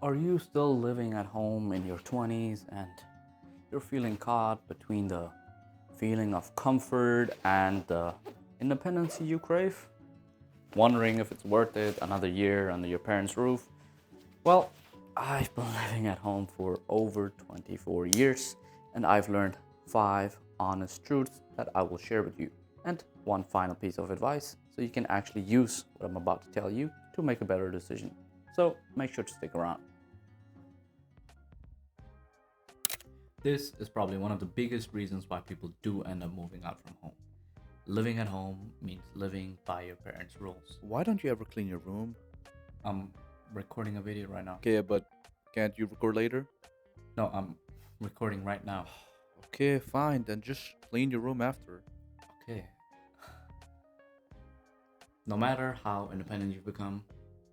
Are you still living at home in your 20s and you're feeling caught between the feeling of comfort and the independence you crave? Wondering if it's worth it another year under your parents' roof? Well, I've been living at home for over 24 years and I've learned 5 honest truths that I will share with you. And one final piece of advice so you can actually use what I'm about to tell you to make a better decision. So make sure to stick around. This is probably one of the biggest reasons why people do end up moving out from home. Living at home means living by your parents' rules. Why don't you ever clean your room? I'm recording a video right now. Okay, but can't you record later? No, I'm recording right now. Okay, fine, then just clean your room after. Okay. No matter how independent you've become,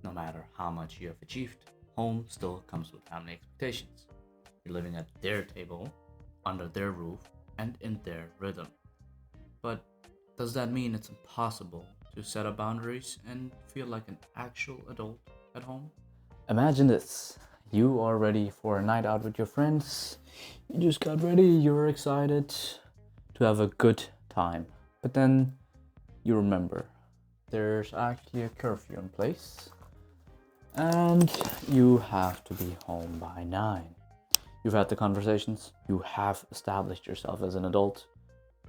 no matter how much you have achieved, home still comes with family expectations. You're living at their table, under their roof, and in their rhythm. But does that mean it's impossible to set up boundaries and feel like an actual adult at home? Imagine this. You are ready for a night out with your friends. You just got ready, you're excited to have a good time. But then you remember there's actually a curfew in place and you have to be home by 9. You've had the conversations, you have established yourself as an adult,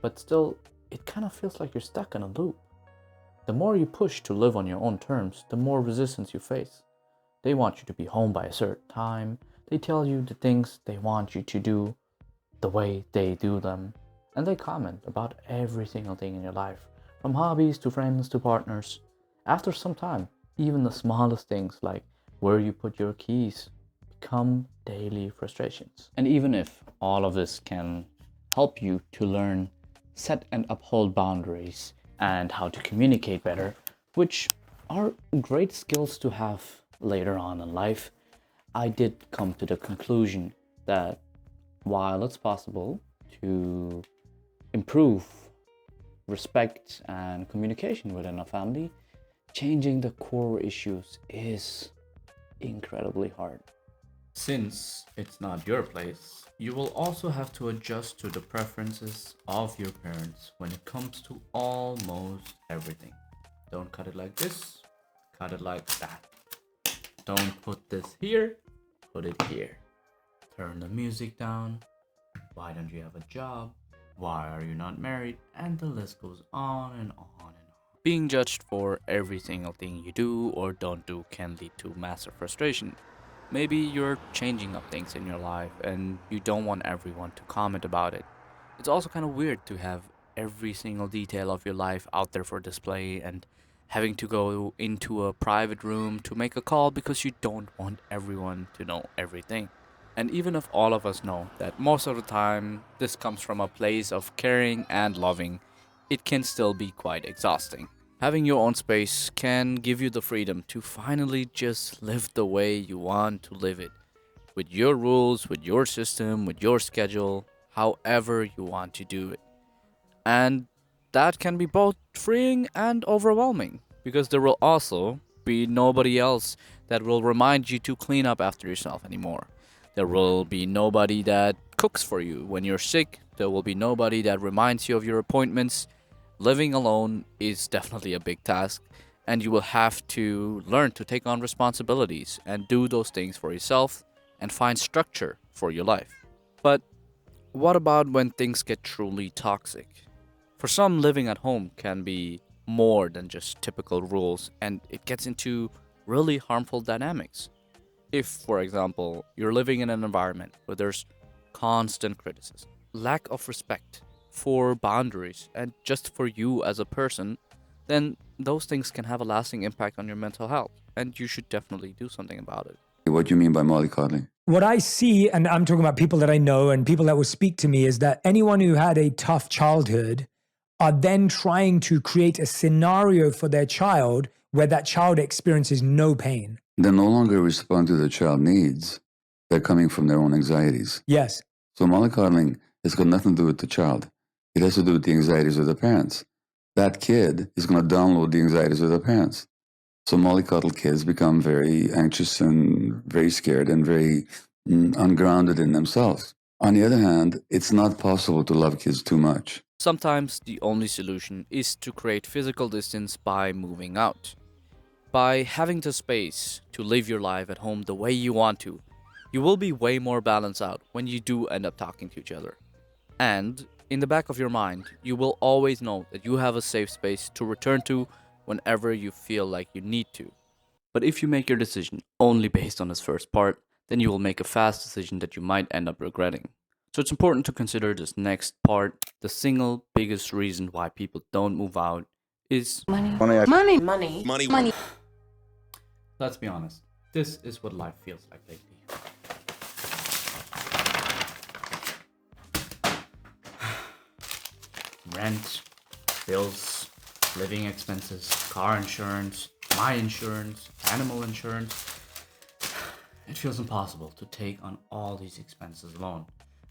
but still, it kind of feels like you're stuck in a loop. The more you push to live on your own terms, the more resistance you face. They want you to be home by a certain time, they tell you the things they want you to do the way they do them, and they comment about every single thing in your life, from hobbies to friends to partners. After some time, even the smallest things like where you put your keys become daily frustrations. And even if all of this can help you to learn, set and uphold boundaries, and how to communicate better, which are great skills to have later on in life, I did come to the conclusion that while it's possible to improve respect and communication within a family, changing the core issues is incredibly hard. Since it's not your place, you will also have to adjust to the preferences of your parents when it comes to almost everything. Don't cut it like this, cut it like that. Don't put this here, put it here. Turn the music down. Why don't you have a job? Why are you not married? And the list goes on and on and on. Being judged for every single thing you do or don't do can lead to massive frustration. Maybe you're changing up things in your life and you don't want everyone to comment about it. It's also kind of weird to have every single detail of your life out there for display and having to go into a private room to make a call because you don't want everyone to know everything. And even if all of us know that most of the time this comes from a place of caring and loving, it can still be quite exhausting. Having your own space can give you the freedom to finally just live the way you want to live it, with your rules, with your system, with your schedule, however you want to do it. And that can be both freeing and overwhelming because there will also be nobody else that will remind you to clean up after yourself anymore. There will be nobody that cooks for you when you're sick. There will be nobody that reminds you of your appointments. Living alone is definitely a big task, and you will have to learn to take on responsibilities and do those things for yourself and find structure for your life. But what about when things get truly toxic? For some, living at home can be more than just typical rules, and it gets into really harmful dynamics. If, for example, you're living in an environment where there's constant criticism, lack of respect for boundaries, and just for you as a person, then those things can have a lasting impact on your mental health, and you should definitely do something about it. What do you mean by mollycoddling? What I see, and I'm talking about people that I know and people that will speak to me, is that anyone who had a tough childhood are then trying to create a scenario for their child where that child experiences no pain. They no longer respond to the child needs. They're coming from their own anxieties. Yes. So mollycoddling has got nothing to do with the child. It has to do with the anxieties of the parents. That kid is going to download the anxieties of the parents. So mollycoddle kids become very anxious and very scared and very ungrounded in themselves. On the other hand, it's not possible to love kids too much. Sometimes the only solution is to create physical distance by moving out. By having the space to live your life at home the way you want to, you will be way more balanced out when you do end up talking to each other. And in the back of your mind, you will always know that you have a safe space to return to whenever you feel like you need to. But if you make your decision only based on this first part, then you will make a fast decision that you might end up regretting. So it's important to consider this next part. The single biggest reason why people don't move out is Money. Let's be honest, this is what life feels like lately. Rent, bills, living expenses, car insurance, my insurance, animal insurance. It feels impossible to take on all these expenses alone,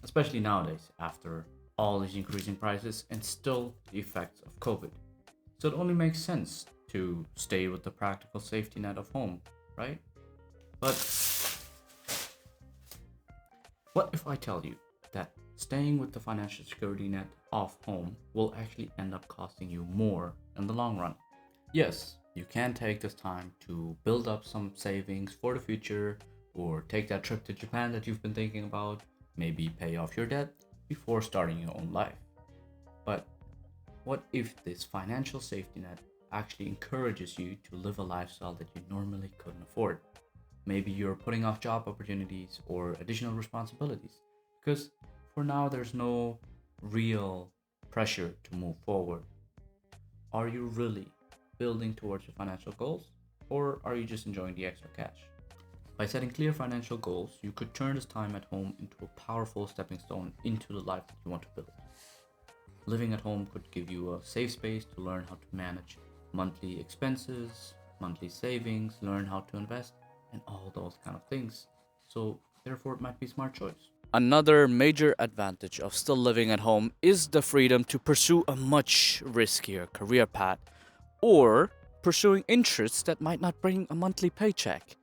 especially nowadays after all these increasing prices and still the effects of COVID. So it only makes sense to stay with the practical safety net of home, right? But what if I tell you that staying with the financial security net of home will actually end up costing you more in the long run? Yes, you can take this time to build up some savings for the future or take that trip to Japan that you've been thinking about, maybe pay off your debt before starting your own life. But what if this financial safety net actually encourages you to live a lifestyle that you normally couldn't afford? Maybe you're putting off job opportunities or additional responsibilities because for now there's no real pressure to move forward. Are you really building towards your financial goals, or are you just enjoying the extra cash? By setting clear financial goals, you could turn this time at home into a powerful stepping stone into the life that you want to build. Living at home could give you a safe space to learn how to manage monthly expenses, monthly savings, learn how to invest, and all those kind of things. So, therefore, it might be a smart choice. another major advantage of still living at home is the freedom to pursue a much riskier career path or pursuing interests that might not bring a monthly paycheck.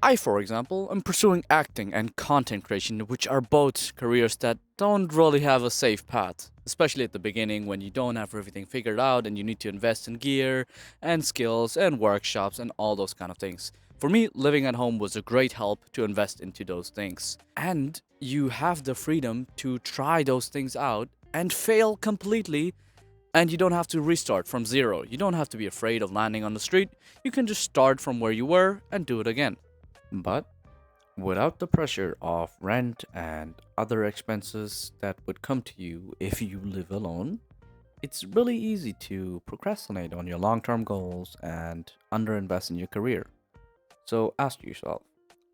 I, for example, am pursuing acting and content creation, which are both careers that don't really have a safe path, especially at the beginning when you don't have everything figured out and you need to invest in gear and skills and workshops and all those kind of things. For me, living at home was a great help to invest into those things. And you have the freedom to try those things out and fail completely, and you don't have to restart from zero. You don't have to be afraid of landing on the street. You can just start from where you were and do it again. But without the pressure of rent and other expenses that would come to you if you live alone, it's really easy to procrastinate on your long-term goals and underinvest in your career. So ask yourself,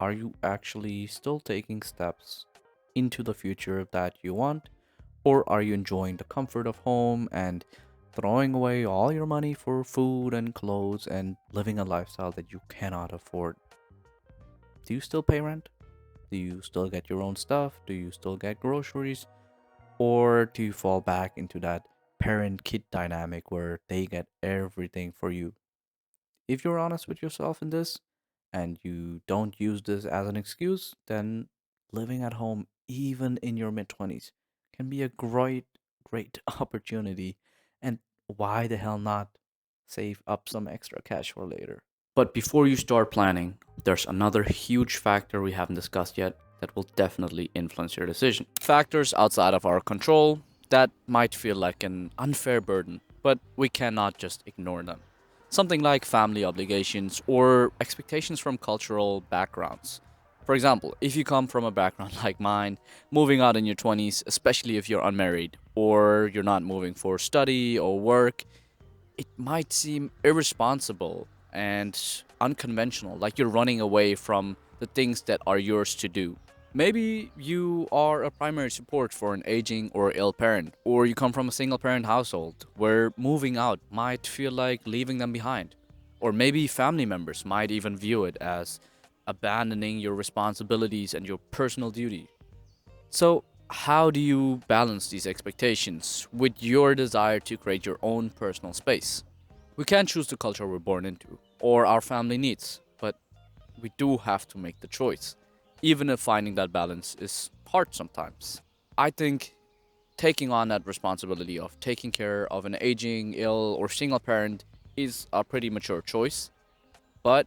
are you actually still taking steps into the future that you want? Or are you enjoying the comfort of home and throwing away all your money for food and clothes and living a lifestyle that you cannot afford? Do you still pay rent? Do you still get your own stuff? Do you still get groceries? Or do you fall back into that parent-kid dynamic where they get everything for you? If you're honest with yourself in this and you don't use this as an excuse, then living at home, even in your mid 20s, can be a great opportunity. And why the hell not save up some extra cash for later? But before you start planning, there's another huge factor we haven't discussed yet that will definitely influence your decision. Factors outside of our control that might feel like an unfair burden, but we cannot just ignore them. Something like family obligations or expectations from cultural backgrounds. For example, if you come from a background like mine, moving out in your 20s, especially if you're unmarried or you're not moving for study or work, it might seem irresponsible and unconventional, like you're running away from the things that are yours to do. Maybe you are a primary support for an aging or ill parent, or you come from a single parent household where moving out might feel like leaving them behind. Or maybe family members might even view it as abandoning your responsibilities and your personal duty. So, how do you balance these expectations with your desire to create your own personal space? We can't choose the culture we're born into or our family needs, but we do have to make the choice, even if finding that balance is hard sometimes. I think taking on that responsibility of taking care of an aging, ill, or single parent is a pretty mature choice, but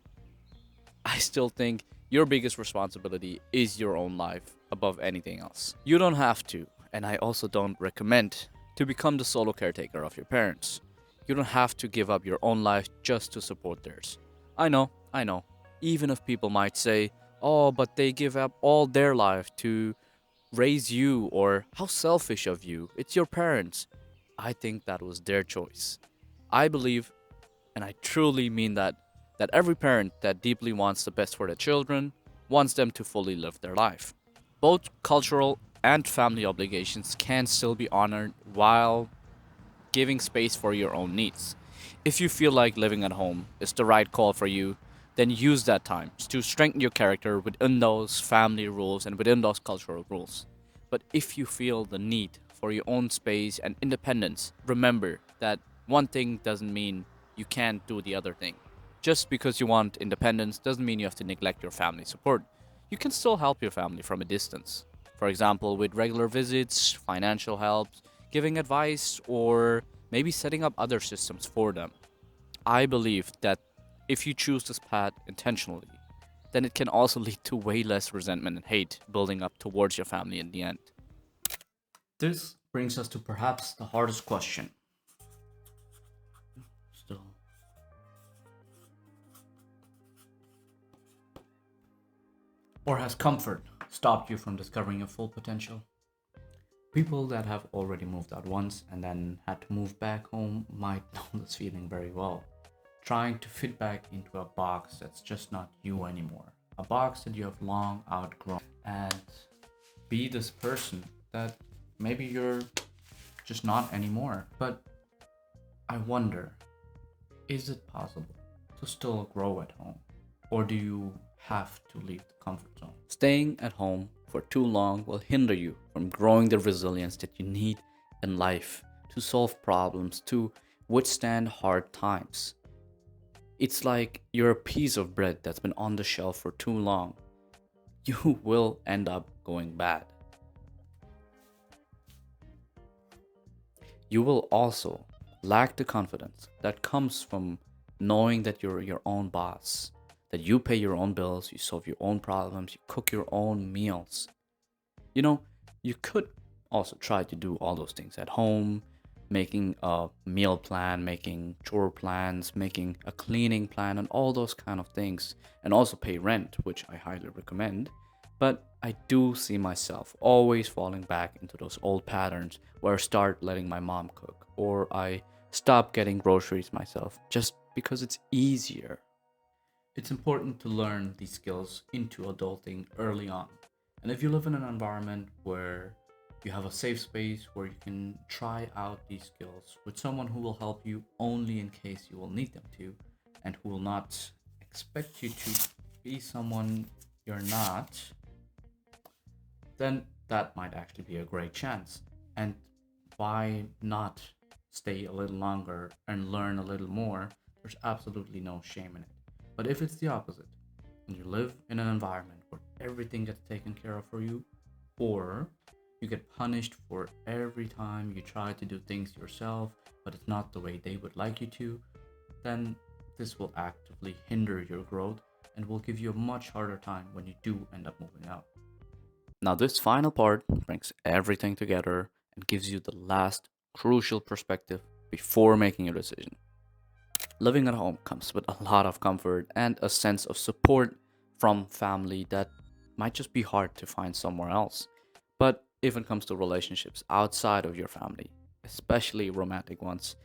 I still think your biggest responsibility is your own life above anything else. You don't have to, and I also don't recommend, to become the solo caretaker of your parents. You don't have to give up your own life just to support theirs. I know. Even if people might say, oh, but they give up all their life to raise you, or how selfish of you, it's your parents. I think that was their choice. I believe, and I truly mean that every parent that deeply wants the best for their children wants them to fully live their life. Both cultural and family obligations can still be honored while giving space for your own needs. If you feel like living at home is the right call for you, then use that time to strengthen your character within those family rules and within those cultural rules. But if you feel the need for your own space and independence, remember that one thing doesn't mean you can't do the other thing. Just because you want independence doesn't mean you have to neglect your family support. You can still help your family from a distance. For example, with regular visits, financial help, giving advice, or maybe setting up other systems for them. I believe that if you choose this path intentionally, then it can also lead to way less resentment and hate building up towards your family in the end. This brings us to perhaps the hardest question. Still, or has comfort stopped you from discovering your full potential? People that have already moved out once and then had to move back home might know this feeling very well. Trying to fit back into a box that's just not you anymore. A box that you have long outgrown. And be this person that maybe you're just not anymore. But I wonder, is it possible to still grow at home? Or do you have to leave the comfort zone? Staying at home for too long will hinder you from growing the resilience that you need in life to solve problems, to withstand hard times. It's like you're a piece of bread that's been on the shelf for too long. You will end up going bad. You will also lack the confidence that comes from knowing that you're your own boss, that you pay your own bills, you solve your own problems, you cook your own meals. You know, you could also try to do all those things at home, making a meal plan, making chore plans, making a cleaning plan, and all those kind of things, and also pay rent, which I highly recommend. But I do see myself always falling back into those old patterns where I start letting my mom cook, or I stop getting groceries myself just because it's easier. It's important to learn these skills into adulting early on. And if you live in an environment where you have a safe space where you can try out these skills with someone who will help you only in case you will need them to, and who will not expect you to be someone you're not, then that might actually be a great chance. And why not stay a little longer and learn a little more? There's absolutely no shame in it. But if it's the opposite, and you live in an environment where everything gets taken care of for you, or you get punished for every time you try to do things yourself, but it's not the way they would like you to, then this will actively hinder your growth and will give you a much harder time when you do end up moving out. Now, this final part brings everything together and gives you the last crucial perspective before making a decision. Living at home comes with a lot of comfort and a sense of support from family that might just be hard to find somewhere else. But if it comes to relationships outside of your family, especially romantic ones,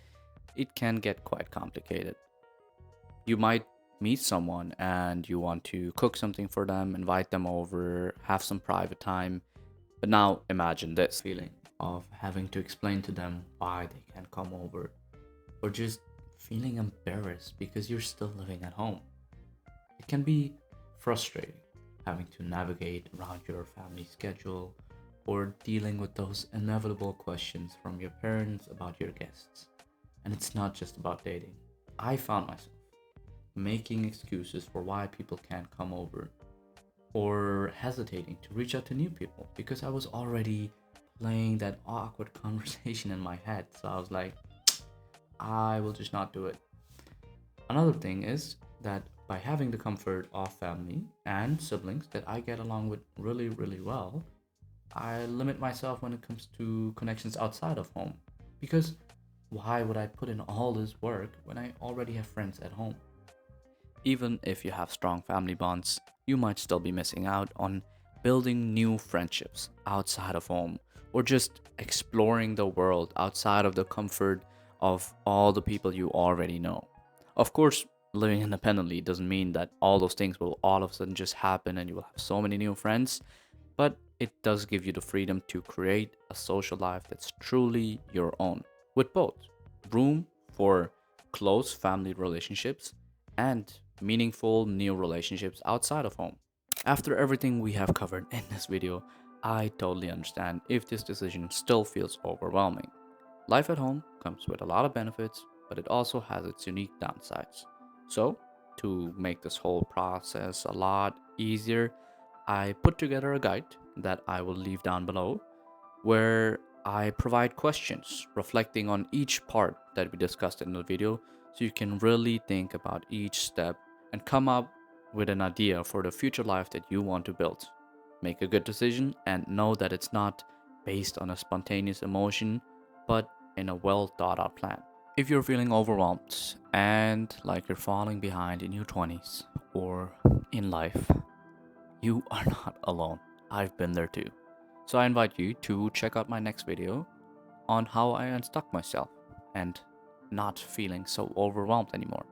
it can get quite complicated. You might meet someone and you want to cook something for them, invite them over, have some private time. But now imagine this Feeling of having to explain to them why they can't come over, or just feeling embarrassed because you're still living at home. It can be frustrating having to navigate around your family schedule or dealing with those inevitable questions from your parents about your guests. And it's not just about dating. I found myself making excuses for why people can't come over, or hesitating to reach out to new people because I was already playing that awkward conversation in my head. So I was like, I will just not do it. Another thing is that by having the comfort of family and siblings that I get along with really, really well, I limit myself when it comes to connections outside of home. Because why would I put in all this work when I already have friends at home? Even if you have strong family bonds, you might still be missing out on building new friendships outside of home or just exploring the world outside of the comfort of all the people you already know. Of course, living independently doesn't mean that all those things will all of a sudden just happen and you will have so many new friends, but it does give you the freedom to create a social life that's truly your own, with both room for close family relationships and meaningful new relationships outside of home. After everything we have covered in this video, I totally understand if this decision still feels overwhelming. Life at home comes with a lot of benefits, but it also has its unique downsides. So, to make this whole process a lot easier, I put together a guide that I will leave down below where I provide questions reflecting on each part that we discussed in the video so you can really think about each step and come up with an idea for the future life that you want to build. Make a good decision and know that it's not based on a spontaneous emotion, but in a well thought out plan. If you're feeling overwhelmed and like you're falling behind in your 20s or in life, you are not alone. I've been there too. So I invite you to check out my next video on how I unstuck myself and not feeling so overwhelmed anymore.